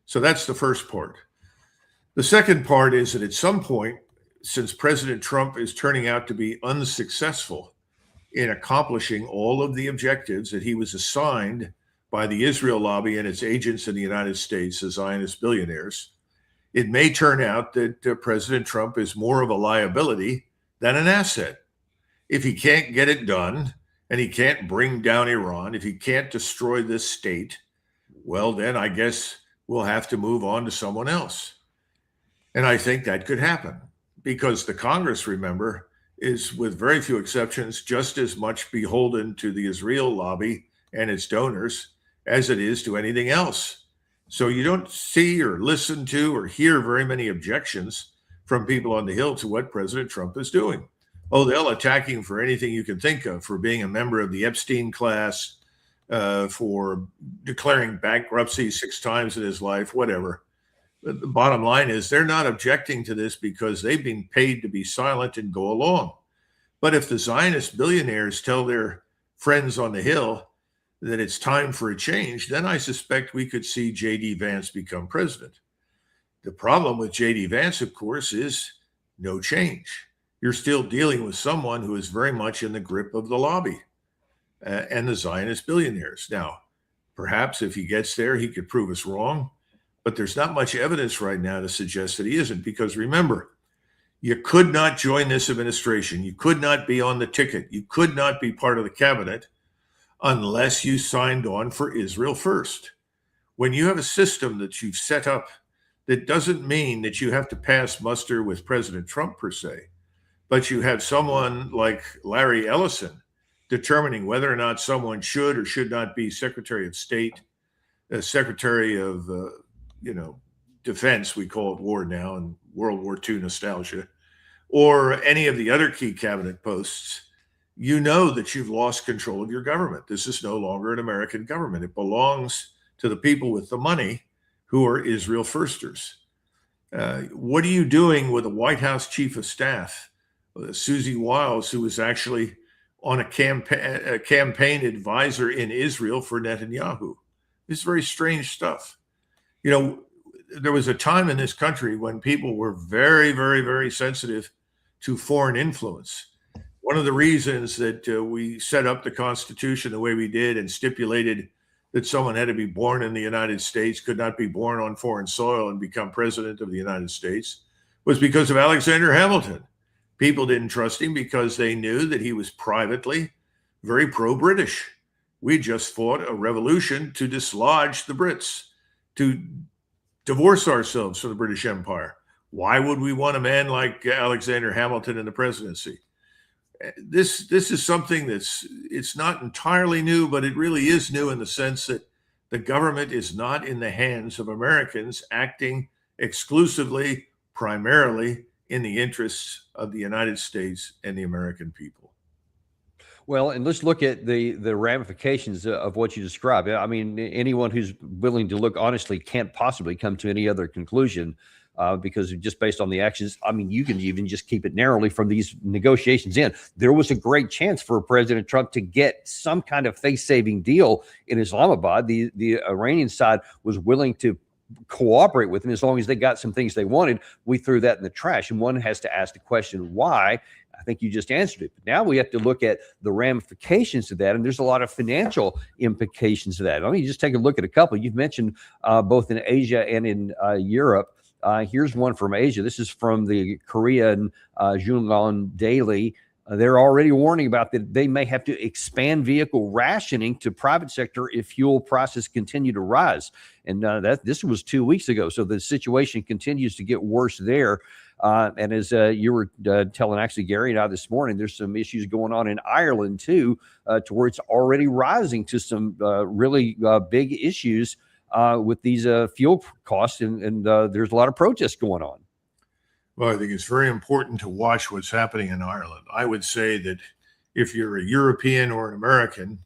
So that's the first part. The second part is that at some point, since President Trump is turning out to be unsuccessful in accomplishing all of the objectives that he was assigned by the Israel lobby and its agents in the United States, the Zionist billionaires, it may turn out that President Trump is more of a liability than an asset. If he can't get it done and he can't bring down Iran, if he can't destroy this state, well, then I guess we'll have to move on to someone else. And I think that could happen because the Congress, remember, is, with very few exceptions, just as much beholden to the Israel lobby and its donors as it is to anything else. So you don't see or listen to or hear very many objections from people on the Hill to what President Trump is doing. Oh, they'll attack him for anything you can think of, for being a member of the Epstein class, for declaring bankruptcy 6 times in his life, whatever. But the bottom line is they're not objecting to this because they've been paid to be silent and go along. But if the Zionist billionaires tell their friends on the Hill that it's time for a change, then I suspect we could see J.D. Vance become president. The problem with J.D. Vance, of course, is no change. You're still dealing with someone who is very much in the grip of the lobby and the Zionist billionaires. Now, perhaps if he gets there, he could prove us wrong, but there's not much evidence right now to suggest that he isn't, because remember, you could not join this administration. You could not be on the ticket. You could not be part of the cabinet unless you signed on for Israel first. When you have a system that you've set up, that doesn't mean that you have to pass muster with President Trump per se, but you have someone like Larry Ellison determining whether or not someone should or should not be Secretary of State, Secretary of Defense, we call it war now, and World War II nostalgia, or any of the other key cabinet posts. You know that you've lost control of your government. This is no longer an American government. It belongs to the people with the money who are Israel firsters. What are you doing with a White House chief of staff, Susie Wiles, who was actually on a campaign advisor in Israel for Netanyahu? This is very strange stuff. You know, there was a time in this country when people were very, very, very sensitive to foreign influence. One of the reasons that we set up the Constitution the way we did and stipulated that someone had to be born in the United States, could not be born on foreign soil and become president of the United States, was because of Alexander Hamilton. People didn't trust him because they knew that he was privately very pro-British. We just fought a revolution to dislodge the Brits, to divorce ourselves from the British Empire. Why would we want a man like Alexander Hamilton in the presidency? This is something it's not entirely new, but it really is new in the sense that the government is not in the hands of Americans acting exclusively, primarily in the interests of the United States and the American people. Well, and let's look at the ramifications of what you described. I mean, anyone who's willing to look honestly can't possibly come to any other conclusion because just based on the actions. I mean, you can even just keep it narrowly from these negotiations in. There was a great chance for President Trump to get some kind of face-saving deal in Islamabad. The Iranian side was willing to cooperate with him as long as they got some things they wanted. We threw that in the trash. And one has to ask the question, why? I think you just answered it. But now we have to look at the ramifications of that. And there's a lot of financial implications of that. Let me just take a look at a couple. You've mentioned both in Asia and in Europe. Here's one from Asia. This is from the Korean Jungan Daily. They're already warning about that they may have to expand vehicle rationing to private sector if fuel prices continue to rise. And this was 2 weeks ago. So the situation continues to get worse there. And as you were telling actually Gary and I this morning, there's some issues going on in Ireland too, to where it's already rising to some really big issues with these fuel costs. And there's a lot of protests going on. Well, I think it's very important to watch what's happening in Ireland. I would say that if you're a European or an American,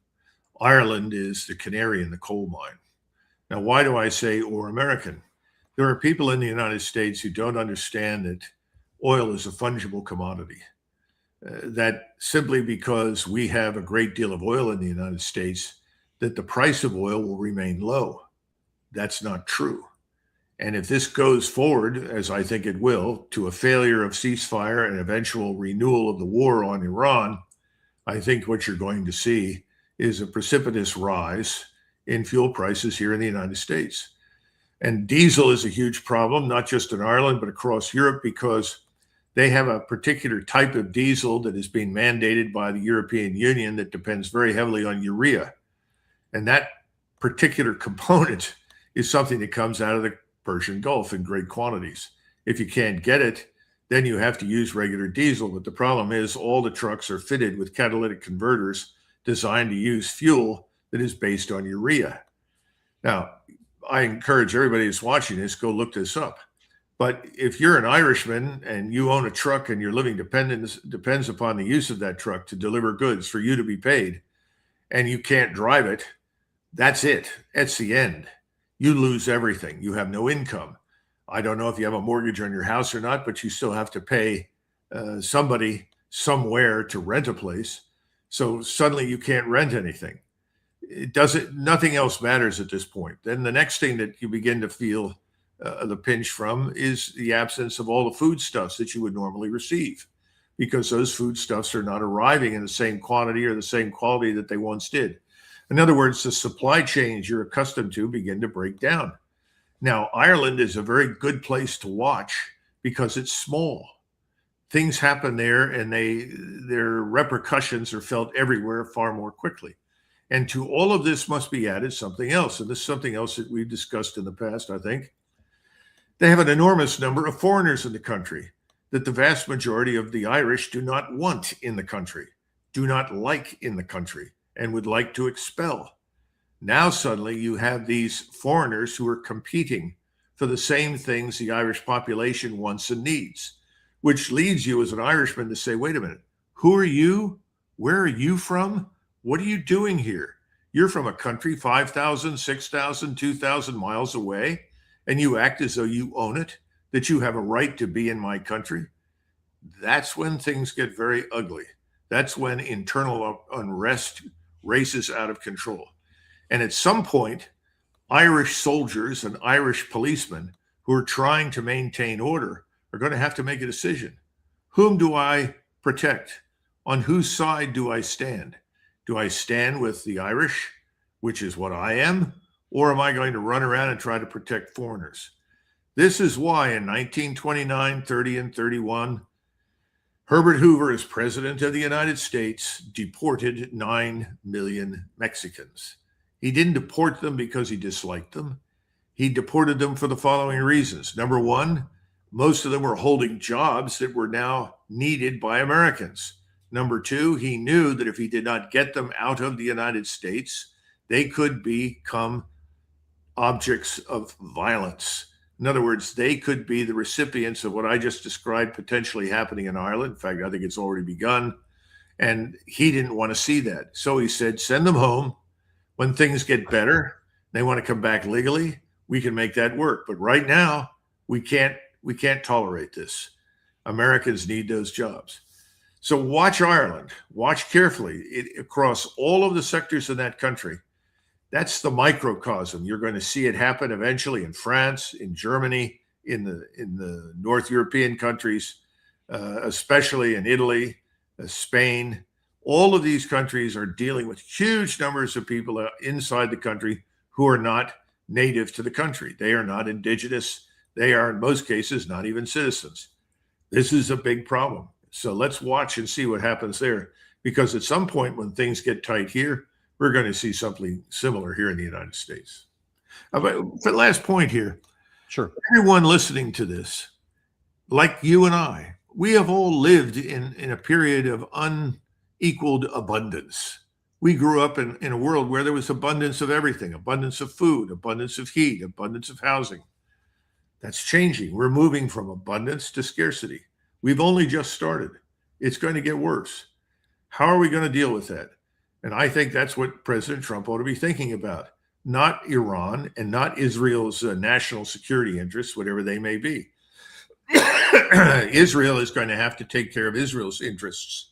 Ireland is the canary in the coal mine. Now, why do I say or American? There are people in the United States who don't understand that oil is a fungible commodity. That simply because we have a great deal of oil in the United States, that the price of oil will remain low. That's not true. And if this goes forward, as I think it will, to a failure of ceasefire and eventual renewal of the war on Iran, I think what you're going to see is a precipitous rise in fuel prices here in the United States. And diesel is a huge problem, not just in Ireland, but across Europe, because they have a particular type of diesel that is being mandated by the European Union that depends very heavily on urea. And that particular component is something that comes out of the Persian Gulf in great quantities. If you can't get it, then you have to use regular diesel. But the problem is all the trucks are fitted with catalytic converters designed to use fuel that is based on urea. Now, I encourage everybody who's watching this, go look this up. But if you're an Irishman and you own a truck and your living depends upon the use of that truck to deliver goods for you to be paid, and you can't drive it, that's it. It's the end. You lose everything. You have no income. I don't know if you have a mortgage on your house or not, but you still have to pay somebody somewhere to rent a place. So suddenly you can't rent anything. Nothing else matters at this point. Then the next thing that you begin to feel the pinch from is the absence of all the foodstuffs that you would normally receive, because those foodstuffs are not arriving in the same quantity or the same quality that they once did. In other words, the supply chains you're accustomed to begin to break down. Now, Ireland is a very good place to watch because it's small. Things happen there and their repercussions are felt everywhere far more quickly. And to all of this must be added something else. And this is something else that we've discussed in the past, I think. They have an enormous number of foreigners in the country that the vast majority of the Irish do not want in the country, do not like in the country, and would like to expel. Now suddenly you have these foreigners who are competing for the same things the Irish population wants and needs, which leads you as an Irishman to say, wait a minute, who are you? Where are you from? What are you doing here? You're from a country 5,000, 6,000, 2,000 miles away, and you act as though you own it, that you have a right to be in my country. That's when things get very ugly. That's when internal unrest races out of control. And at some point, Irish soldiers and Irish policemen who are trying to maintain order are going to have to make a decision. Whom do I protect? On whose side do I stand? Do I stand with the Irish, which is what I am, or am I going to run around and try to protect foreigners? This is why in 1929, 30, and 31, Herbert Hoover, as president of the United States, deported 9 million Mexicans. He didn't deport them because he disliked them. He deported them for the following reasons. Number one, most of them were holding jobs that were now needed by Americans. Number two, he knew that if he did not get them out of the United States, they could become objects of violence. In other words, they could be the recipients of what I just described potentially happening in Ireland. In fact, I think it's already begun. And he didn't want to see that. So he said, send them home. When things get better, they want to come back legally, we can make that work. But right now, we can't tolerate this. Americans need those jobs. So watch Ireland, watch carefully across all of the sectors in that country. That's the microcosm. You're going to see it happen eventually in France, in Germany, in the North European countries, especially in Italy, Spain. All of these countries are dealing with huge numbers of people inside the country who are not native to the country. They are not indigenous. They are, in most cases, not even citizens. This is a big problem. So let's watch and see what happens there, because at some point when things get tight here, we're going to see something similar here in the United States. But for the last point here, Sure. Everyone listening to this, like you and I, we have all lived in a period of unequaled abundance. We grew up in a world where there was abundance of everything, abundance of food, abundance of heat, abundance of housing. That's changing. We're moving from abundance to scarcity. We've only just started. It's going to get worse. How are we going to deal with that? And I think that's what President Trump ought to be thinking about, not Iran and not Israel's national security interests, whatever they may be. Israel is going to have to take care of Israel's interests.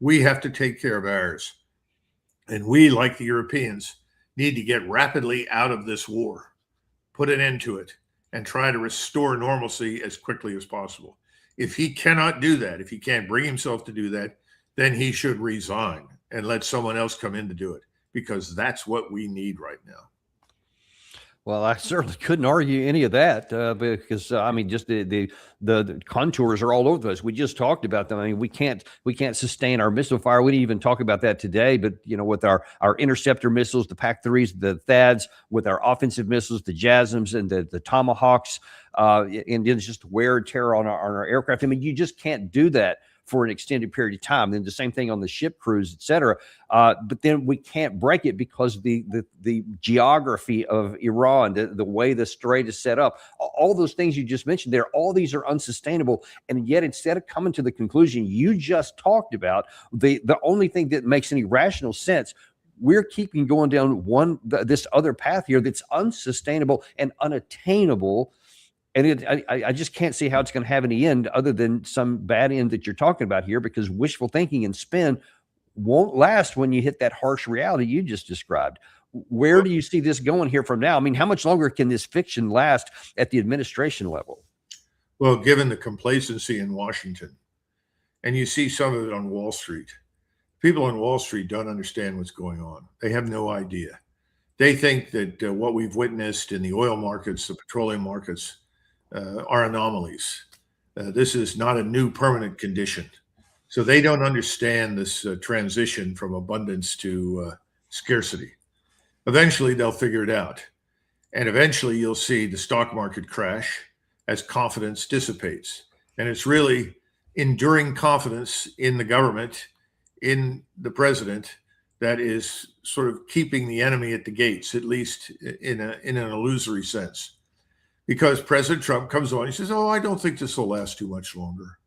We have to take care of ours. And we, like the Europeans, need to get rapidly out of this war, put an end to it, and try to restore normalcy as quickly as possible. If he cannot do that, if he can't bring himself to do that, then he should resign and let someone else come in to do it, because that's what we need right now. Well, I certainly couldn't argue any of that because I mean, just the contours are all over the place. We just talked about them. I mean, we can't sustain our missile fire. We didn't even talk about that today. But you know, with our interceptor missiles, the PAC-3s, the THAADs, with our offensive missiles, the JASSMs and the Tomahawks, and then just wear and tear on our aircraft. I mean, you just can't do that for an extended period of time. Then the same thing on the ship crews, et cetera. But then we can't break it because the geography of Iran, the way the strait is set up, all those things you just mentioned there, all these are unsustainable. And yet, instead of coming to the conclusion you just talked about, the only thing that makes any rational sense, we're keeping going down this other path here that's unsustainable and unattainable. And I just can't see how it's going to have any end other than some bad end that you're talking about here, because wishful thinking and spin won't last when you hit that harsh reality you just described. Where do you see this going here from now? I mean, how much longer can this fiction last at the administration level? Well, given the complacency in Washington, and you see some of it on Wall Street, people on Wall Street don't understand what's going on. They have no idea. They think that what we've witnessed in the oil markets, the petroleum markets, are anomalies. This is not a new permanent condition. So they don't understand this transition from abundance to scarcity. Eventually, they'll figure it out. And eventually, you'll see the stock market crash as confidence dissipates. And it's really enduring confidence in the government, in the president, that is sort of keeping the enemy at the gates, at least in an illusory sense. Because President Trump comes on, he says, oh, I don't think this will last too much longer.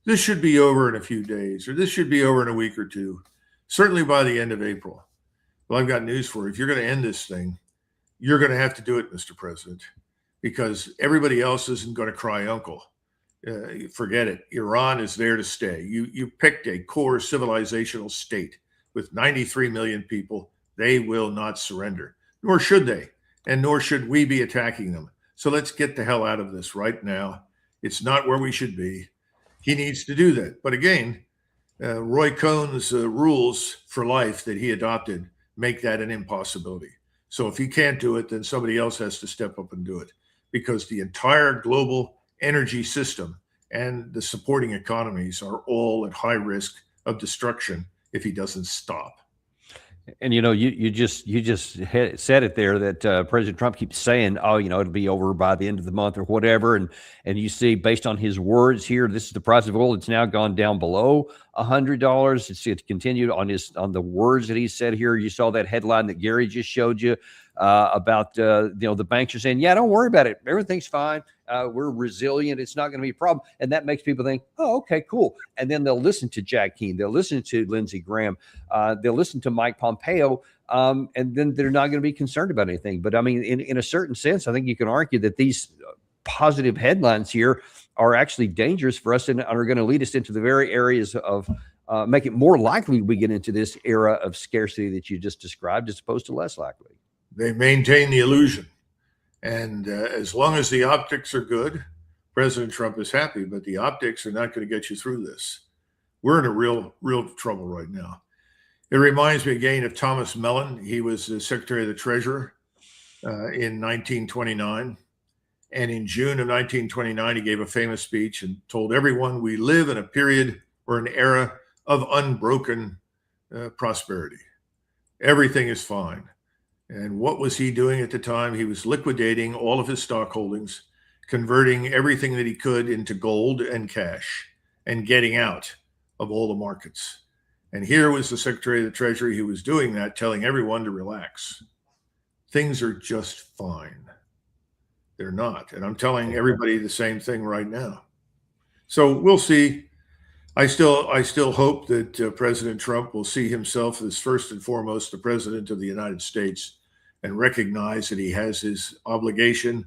This should be over in a few days, or this should be over in a week or two, certainly by the end of April. Well, I've got news for you. If you're going to end this thing, you're going to have to do it, Mr. President, because everybody else isn't going to cry uncle. Forget it. Iran is there to stay. You picked a core civilizational state with 93 million people. They will not surrender, nor should they, and nor should we be attacking them. So let's get the hell out of this right now. It's not where we should be. He needs to do that. But again, Roy Cohn's rules for life that he adopted make that an impossibility. So if he can't do it, then somebody else has to step up and do it, because the entire global energy system and the supporting economies are all at high risk of destruction if he doesn't stop. And you know, you just said it there, that President Trump keeps saying, oh, you know, it'll be over by the end of the month or whatever. And you see, based on his words here, this is the price of oil. It's now gone down below $100. It's continued on the words that he said here. You saw that headline that Gary just showed you about the banks are saying, yeah, don't worry about it. Everything's fine. We're resilient. It's not going to be a problem. And that makes people think, oh, okay, cool. And then they'll listen to Jack Keane. They'll listen to Lindsey Graham. They'll listen to Mike Pompeo. And then they're not going to be concerned about anything. But I mean, in a certain sense, I think you can argue that these positive headlines here are actually dangerous for us and are going to lead us into the very areas of make it more likely we get into this era of scarcity that you just described, as opposed to less likely. They maintain the illusion. And as long as the optics are good, President Trump is happy, but the optics are not going to get you through this. We're in a real trouble right now. It reminds me again of Thomas Mellon. He was the Secretary of the Treasury in 1929. And in June of 1929, he gave a famous speech and told everyone, we live in a period or an era of unbroken prosperity. Everything is fine. And what was he doing at the time? He was liquidating all of his stock holdings, converting everything that he could into gold and cash, and getting out of all the markets. And here was the Secretary of the Treasury who was doing that, telling everyone to relax. Things are just fine. They're not. And I'm telling everybody the same thing right now. So we'll see. I still hope that President Trump will see himself as first and foremost the president of the United States and recognize that he has his obligation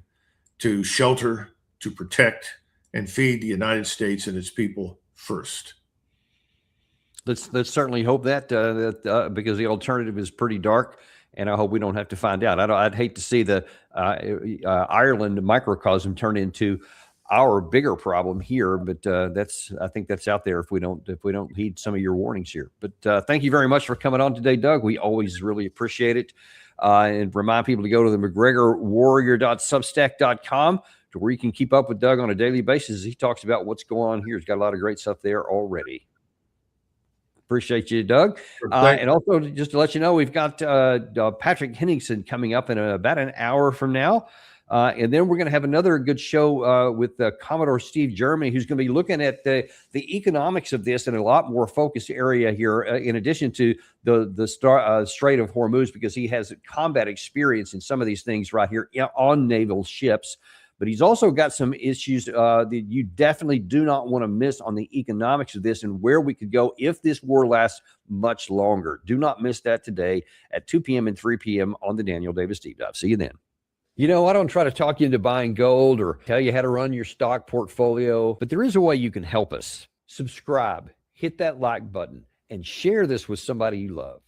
to shelter, to protect, and feed the United States and its people first. Let's certainly hope that, because the alternative is pretty dark, and I hope we don't have to find out. I'd hate to see the Ireland microcosm turn into our bigger problem here, but I think that's out there if we don't heed some of your warnings here. But thank you very much for coming on today, Doug. We always really appreciate it. And remind people to go to the MagregorWarrior.substack.com, to where you can keep up with Doug on a daily basis. He talks about what's going on here. He's got a lot of great stuff there already. Appreciate you, Doug. And also, just to let you know, we've got Patrick Henningsen coming up in about an hour from now. And then we're going to have another good show with Commodore Steve Germany, who's going to be looking at the economics of this in a lot more focused area here, in addition to the Strait of Hormuz, because he has combat experience in some of these things right here on naval ships. But he's also got some issues that you definitely do not want to miss on the economics of this and where we could go if this war lasts much longer. Do not miss that today at 2 p.m. and 3 p.m. on the Daniel Davis Deep Dive. See you then. You know, I don't try to talk you into buying gold or tell you how to run your stock portfolio, but there is a way you can help us. Subscribe, hit that like button, and share this with somebody you love.